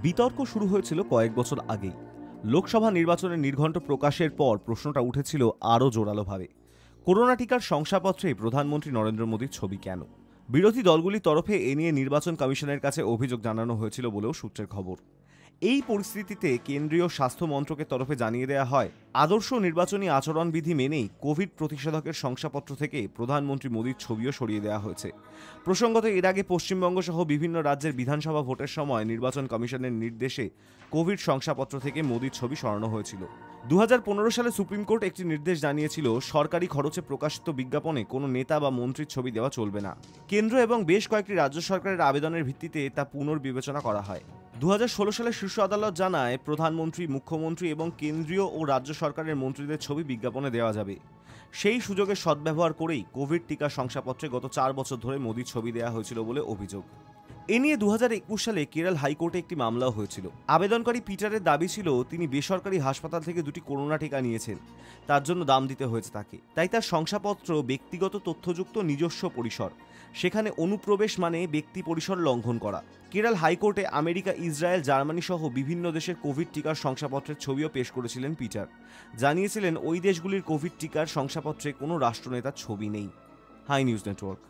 বিতর্ক শুরু হয়েছিল কয়েক বছর আগেই। লোকসভা নির্বাচনের নির্ঘণ্ট প্রকাশের পর প্রশ্নটা উঠেছিল আরও জোরালোভাবে, করোনা টিকার শংসাপত্রে প্রধানমন্ত্রী নরেন্দ্র মোদীর ছবি কেন? বিরোধী দলগুলির তরফে এ নিয়ে নির্বাচন কমিশনের কাছে অভিযোগ জানানো হয়েছিল বলেও সূত্রের খবর। এই পরিস্থিতিতে কেন্দ্রীয় স্বাস্থ্য মন্ত্রকের তরফে জানিয়ে দেওয়া হয়, আদর্শ নির্বাচনী আচরণবিধি মেনেই কোভিড প্রতিষেধকের শংসাপত্র থেকে প্রধানমন্ত্রী মোদীর ছবিও সরিয়ে দেওয়া হয়েছে। প্রসঙ্গত, এর আগে পশ্চিমবঙ্গ সহ বিভিন্ন রাজ্যের বিধানসভা ভোটের সময় নির্বাচন কমিশনের নির্দেশে কোভিড শংসাপত্র থেকে মোদীর ছবি সরানো হয়েছিল। 2015 সালে সুপ্রিম কোর্ট একটি নির্দেশ জানিয়েছিল, সরকারি খরচে প্রকাশিত বিজ্ঞাপনে কোনো নেতা বা মন্ত্রীর ছবি দেওয়া চলবে না। কেন্দ্র এবং বেশ কয়েকটি রাজ্য সরকারের আবেদনের ভিত্তিতে তা পুনর্বিবেচনা করা হয়। 2016 সালে শীর্ষ আদালত জানায়, প্রধানমন্ত্রী, মুখ্যমন্ত্রী এবং কেন্দ্রীয় ও রাজ্য সরকারের মন্ত্রীদের ছবি বিজ্ঞাপনে দেওয়া যাবে। সেই সুযোগের সদ্ব্যবহার করেই কোভিড টিকা শংসাপত্রে গত 4 বছর ধরে মোদীর ছবি দেওয়া হয়েছিল বলে অভিযোগ। এ নিয়ে 2021 সালে কেরল হাইকোর্টে একটি মামলাও হয়েছিল। আবেদনকারী পিটারের দাবি ছিল, তিনি বেসরকারি হাসপাতাল থেকে 2টি করোনা টিকা নিয়েছেন, তার জন্য দাম দিতে হয়েছে তাকে, তাই তার শংসাপত্র ব্যক্তিগত তথ্যযুক্ত নিজস্ব পরিসর, সেখানে অনুপ্রবেশ মানে ব্যক্তি পরিসর লঙ্ঘন করা। কেরল হাইকোর্টে আমেরিকা, ইসরায়েল, জার্মানি সহ বিভিন্ন দেশের কোভিড টিকার শংসাপত্রের ছবিও পেশ করেছিলেন পিটার। জানিয়েছিলেন, ওই দেশগুলির কোভিড টিকার শংসাপত্রে কোনো রাষ্ট্রনেতার ছবি নেই। Hi news network.